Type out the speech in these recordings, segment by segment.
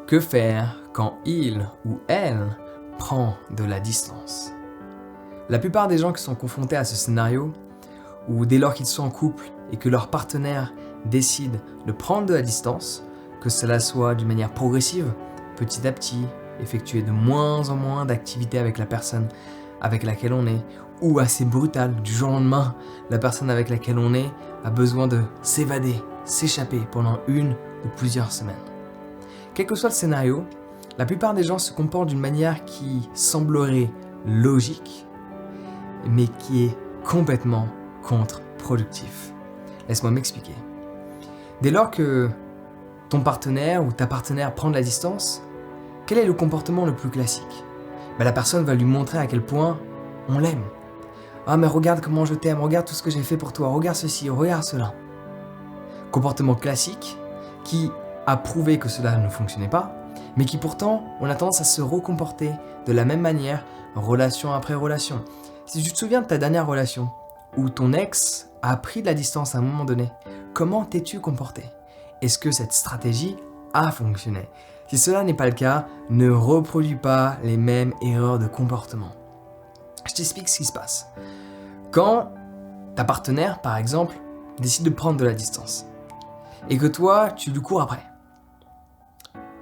Que faire quand il ou elle prend de la distance? La plupart des gens qui sont confrontés à ce scénario, ou dès lors qu'ils sont en couple et que leur partenaire décide de prendre de la distance, que cela soit d'une manière progressive, petit à petit, effectuer de moins en moins d'activités avec la personne avec laquelle on est, ou assez brutal, du jour au lendemain, la personne avec laquelle on est a besoin de s'évader, s'échapper pendant une ou plusieurs semaines. Quel que soit le scénario, la plupart des gens se comportent d'une manière qui semblerait logique, mais qui est complètement contre-productif. Laisse-moi m'expliquer. Dès lors que ton partenaire ou ta partenaire prend de la distance, quel est le comportement le plus classique? La personne va lui montrer à quel point on l'aime. Ah mais regarde comment je t'aime, regarde tout ce que j'ai fait pour toi, regarde ceci, regarde cela. Comportement classique qui a prouvé que cela ne fonctionnait pas, mais qui pourtant, on a tendance à se recomporter de la même manière, relation après relation. Si tu te souviens de ta dernière relation, où ton ex a pris de la distance à un moment donné, comment t'es-tu comporté? Est-ce que cette stratégie a fonctionné? Si cela n'est pas le cas, ne reproduis pas les mêmes erreurs de comportement. Je t'explique ce qui se passe. Quand ta partenaire, par exemple, décide de prendre de la distance, et que toi, tu lui cours après,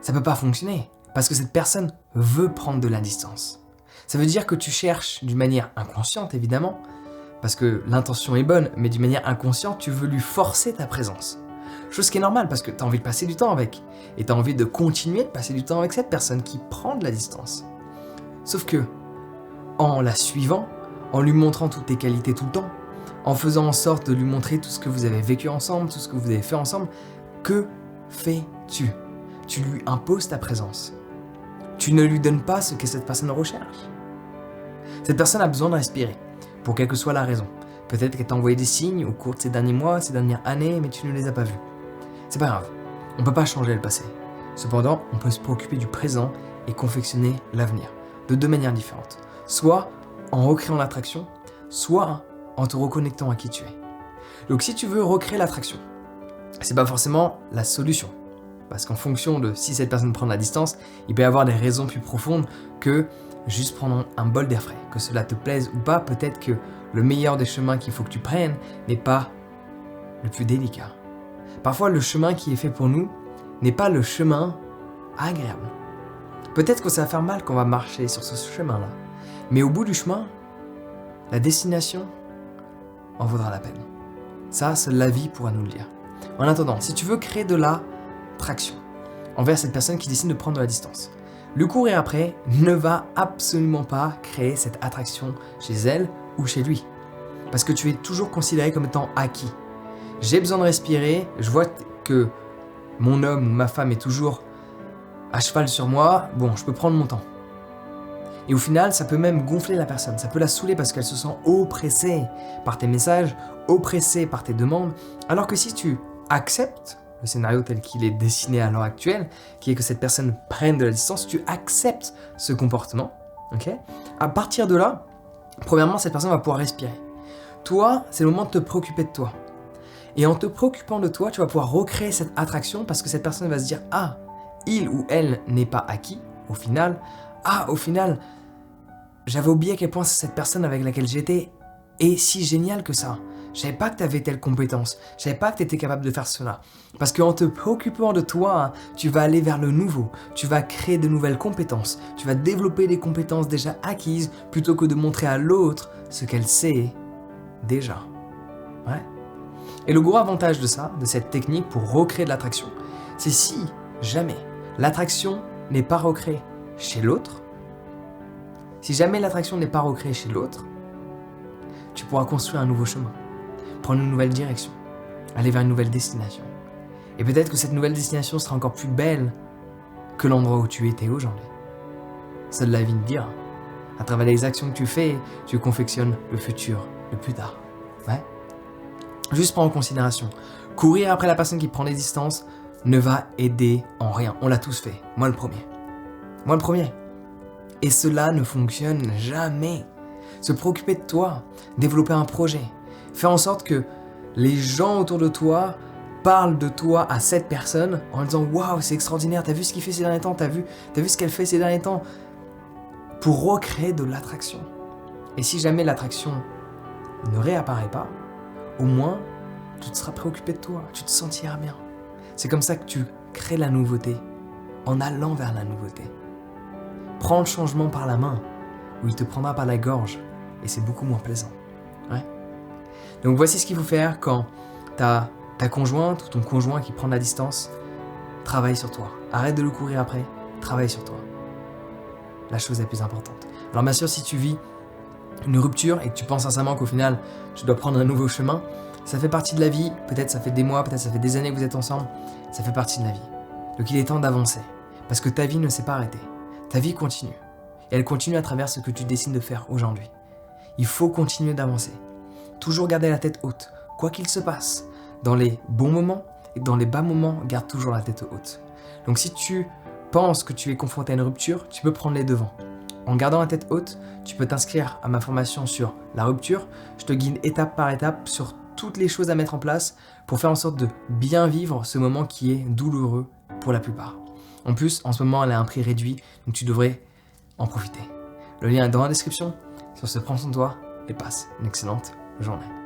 ça peut pas fonctionner, parce que cette personne veut prendre de la distance. Ça veut dire que tu cherches d'une manière inconsciente, évidemment, parce que l'intention est bonne, mais d'une manière inconsciente, tu veux lui forcer ta présence. Chose qui est normale, parce que tu as envie de passer du temps avec, et tu as envie de continuer de passer du temps avec cette personne qui prend de la distance. Sauf que, en la suivant, en lui montrant toutes tes qualités tout le temps, en faisant en sorte de lui montrer tout ce que vous avez vécu ensemble, tout ce que vous avez fait ensemble, que fais-tu? Tu lui imposes ta présence. Tu ne lui donnes pas ce que cette personne recherche. Cette personne a besoin de respirer, pour quelle que soit la raison. Peut-être qu'elle t'a envoyé des signes au cours de ces derniers mois, ces dernières années, mais tu ne les as pas vus. C'est pas grave, on ne peut pas changer le passé. Cependant, on peut se préoccuper du présent et confectionner l'avenir, de deux manières différentes. Soit en recréant l'attraction, soit en te reconnectant à qui tu es. Donc si tu veux recréer l'attraction, c'est pas forcément la solution. Parce qu'en fonction de si cette personne prend de la distance, il peut y avoir des raisons plus profondes que juste prendre un bol d'air frais. Que cela te plaise ou pas, peut-être que le meilleur des chemins qu'il faut que tu prennes n'est pas le plus délicat. Parfois, le chemin qui est fait pour nous n'est pas le chemin agréable. Peut-être que ça va faire mal qu'on va marcher sur ce chemin-là. Mais au bout du chemin, la destination en vaudra la peine. Ça, seule la vie pourra nous le dire. En attendant, si tu veux créer de l'attraction envers cette personne qui décide de prendre de la distance, le courir après ne va absolument pas créer cette attraction chez elle ou chez lui. Parce que tu es toujours considéré comme étant acquis. J'ai besoin de respirer, je vois que mon homme ou ma femme est toujours à cheval sur moi, bon, je peux prendre mon temps. Et au final, ça peut même gonfler la personne, ça peut la saouler parce qu'elle se sent oppressée par tes messages, oppressée par tes demandes, alors que si tu acceptes le scénario tel qu'il est dessiné à l'heure actuelle, qui est que cette personne prenne de la distance, tu acceptes ce comportement, ok? À partir de là, premièrement, cette personne va pouvoir respirer. Toi, c'est le moment de te préoccuper de toi. Et en te préoccupant de toi, tu vas pouvoir recréer cette attraction parce que cette personne va se dire « Ah, il ou elle n'est pas acquis, au final. Ah, au final, j'avais oublié à quel point cette personne avec laquelle j'étais est si géniale que ça. Je savais pas que tu avais telle compétence. Je savais pas que tu étais capable de faire cela. » Parce qu'en te préoccupant de toi, tu vas aller vers le nouveau. Tu vas créer de nouvelles compétences. Tu vas développer des compétences déjà acquises plutôt que de montrer à l'autre ce qu'elle sait déjà. Ouais. Et le gros avantage de ça, de cette technique pour recréer de l'attraction, c'est si jamais l'attraction n'est pas recréée chez l'autre, si jamais l'attraction n'est pas recréée chez l'autre, tu pourras construire un nouveau chemin, prendre une nouvelle direction, aller vers une nouvelle destination. Et peut-être que cette nouvelle destination sera encore plus belle que l'endroit où tu étais aujourd'hui. Seule la vie te dira. À travers les actions que tu fais, tu confectionnes le futur, le plus tard. Ouais. Juste prends en considération, courir après la personne qui prend des distances ne va aider en rien. On l'a tous fait, moi le premier. Moi le premier. Et cela ne fonctionne jamais. Se préoccuper de toi, développer un projet, faire en sorte que les gens autour de toi parle de toi à cette personne en disant « Waouh, c'est extraordinaire, t'as vu ce qu'il fait ces derniers temps, t'as vu ce qu'elle fait ces derniers temps ?» pour recréer de l'attraction. Et si jamais l'attraction ne réapparaît pas, au moins, tu te seras préoccupé de toi, tu te sentiras bien. C'est comme ça que tu crées la nouveauté, en allant vers la nouveauté. Prends le changement par la main, ou il te prendra par la gorge, et c'est beaucoup moins plaisant. Ouais. Donc voici ce qu'il faut faire quand t'as ta conjointe ou ton conjoint qui prend de la distance. Travaille sur toi. Arrête de le courir après, travaille sur toi. La chose la plus importante. Alors bien sûr, si tu vis une rupture et que tu penses sincèrement qu'au final, tu dois prendre un nouveau chemin, ça fait partie de la vie. Peut-être ça fait des mois, peut-être ça fait des années que vous êtes ensemble. Ça fait partie de la vie. Donc il est temps d'avancer. Parce que ta vie ne s'est pas arrêtée. Ta vie continue. Et elle continue à travers ce que tu décides de faire aujourd'hui. Il faut continuer d'avancer. Toujours garder la tête haute, quoi qu'il se passe. Dans les bons moments et dans les bas moments, garde toujours la tête haute. Donc si tu penses que tu es confronté à une rupture, tu peux prendre les devants. En gardant la tête haute, tu peux t'inscrire à ma formation sur la rupture. Je te guide étape par étape sur toutes les choses à mettre en place pour faire en sorte de bien vivre ce moment qui est douloureux pour la plupart. En plus, en ce moment, elle a un prix réduit, donc tu devrais en profiter. Le lien est dans la description. Sur ce, prends soin de toi et passe une excellente journée.